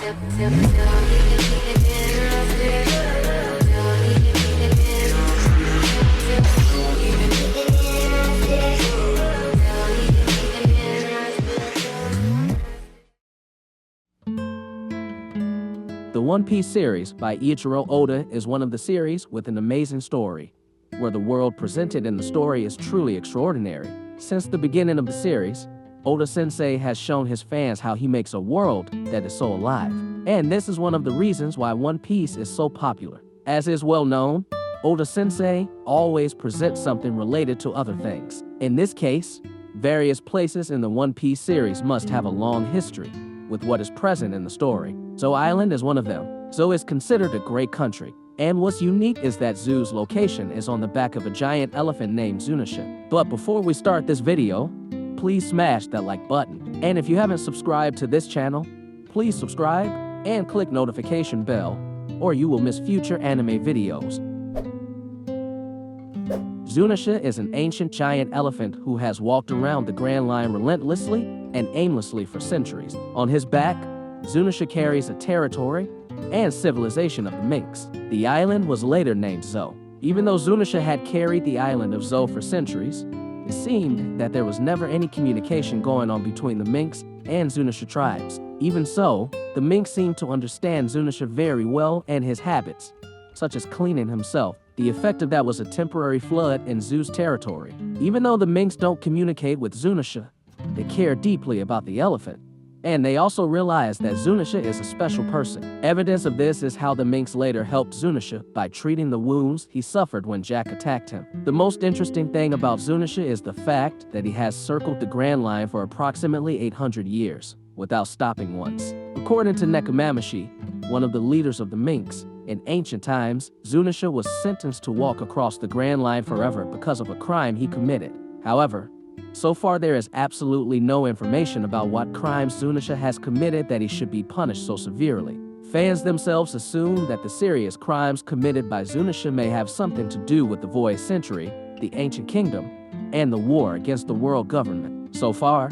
The One Piece series by Eiichiro Oda is one of the series with an amazing story, where the world presented in the story is truly extraordinary. Since the beginning of the series, Oda-sensei has shown his fans how he makes a world that is so alive. And this is one of the reasons why One Piece is so popular. As is well known, Oda-sensei always presents something related to other things. In this case, various places in the One Piece series must have a long history with what is present in the story. Zo Island is one of them. Zo is considered a great country, and what's unique is that Zo's location is on the back of a giant elephant named Zunesha. But before we start this video, please smash that like button. And if you haven't subscribed to this channel, please subscribe and click notification bell, or you will miss future anime videos. Zunesha is an ancient giant elephant who has walked around the Grand Line relentlessly and aimlessly for centuries. On his back, Zunesha carries a territory and civilization of the Minks. The island was later named Zo. Even though Zunesha had carried the island of Zo for centuries, it seemed that there was never any communication going on between the Minks and Zunesha tribes. Even so, the Minks seemed to understand Zunesha very well and his habits, such as cleaning himself. The effect of that was a temporary flood in Zo's territory. Even though the Minks don't communicate with Zunesha, they care deeply about the elephant. And they also realize that Zunesha is a special person. Evidence of this is how the Minks later helped Zunesha by treating the wounds he suffered when Jack attacked him. The most interesting thing about Zunesha is the fact that he has circled the Grand Line for approximately 800 years, without stopping once. According to Nekomamushi, one of the leaders of the Minks, in ancient times, Zunesha was sentenced to walk across the Grand Line forever because of a crime he committed. However, so far there is absolutely no information about what crimes Zunesha has committed that he should be punished so severely. Fans themselves assume that the serious crimes committed by Zunesha may have something to do with the Void Century, the Ancient Kingdom, and the war against the world government. So far,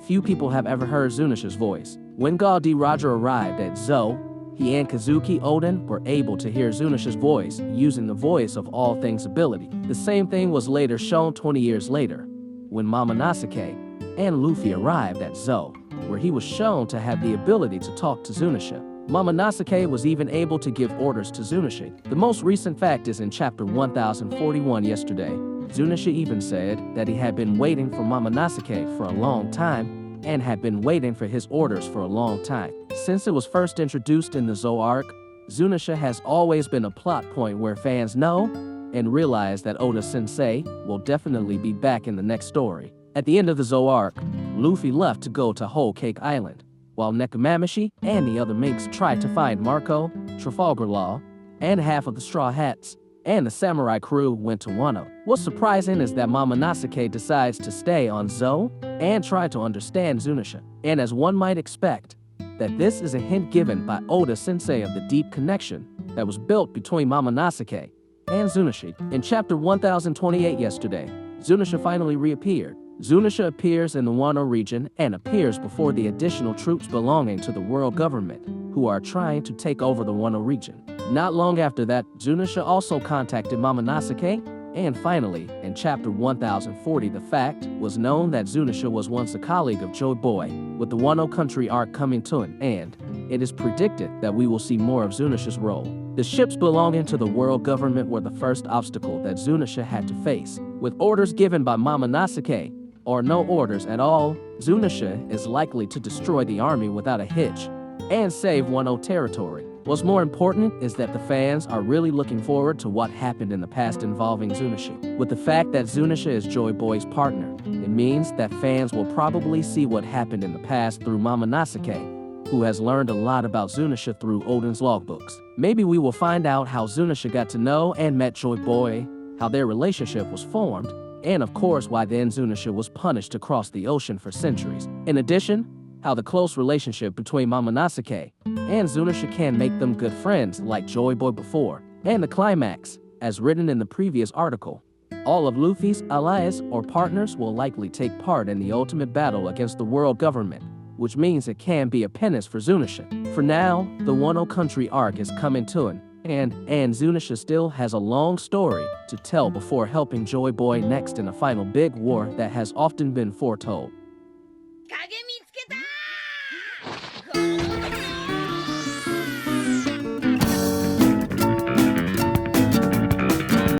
few people have ever heard Zunesha's voice. When Gall D. Roger arrived at Zo, he and Kazuki Oden were able to hear Zunesha's voice using the Voice of All Things ability. The same thing was later shown 20 years later, when Momonosuke and Luffy arrived at Zo, where he was shown to have the ability to talk to Zunesha. Momonosuke was even able to give orders to Zunesha. The most recent fact is in chapter 1041 yesterday. Zunesha even said that he had been waiting for Momonosuke for a long time and had been waiting for his orders for a long time. Since it was first introduced in the Zo arc, Zunesha has always been a plot point where fans know and realize that Oda-sensei will definitely be back in the next story. At the end of the Zo arc, Luffy left to go to Whole Cake Island, while Nekomamushi and the other Minks tried to find Marco, Trafalgar Law, and half of the Straw Hats, and the samurai crew went to Wano. What's surprising is that Momonosuke decides to stay on Zo and try to understand Zunesha. And as one might expect, that this is a hint given by Oda-sensei of the deep connection that was built between Momonosuke and Zunesha. In chapter 1028 yesterday, Zunesha finally reappeared. Zunesha appears in the Wano region and appears before the additional troops belonging to the world government, who are trying to take over the Wano region. Not long after that, Zunesha also contacted Momonosuke, and finally, in chapter 1040, the fact was known that Zunesha was once a colleague of Joy Boy. With the Wano country arc coming to an end, it is predicted that we will see more of Zunesha's role. The ships belonging to the world government were the first obstacle that Zunesha had to face. With orders given by Momonosuke, or no orders at all, Zunesha is likely to destroy the army without a hitch and save Wano territory. What's more important is that the fans are really looking forward to what happened in the past involving Zunesha. With the fact that Zunesha is Joy Boy's partner, it means that fans will probably see what happened in the past through Momonosuke, who has learned a lot about Zunesha through Oden's logbooks. Maybe we will find out how Zunesha got to know and met Joy Boy, how their relationship was formed, and of course why then Zunesha was punished across the ocean for centuries. In addition, how the close relationship between Momonosuke and Zunesha can make them good friends like Joy Boy before. And the climax, as written in the previous article, all of Luffy's allies or partners will likely take part in the ultimate battle against the world government, which means it can be a penance for Zunesha. For now, the Wano Country arc is coming to an end, and Zunesha still has a long story to tell before helping Joy Boy next in a final big war that has often been foretold. Kage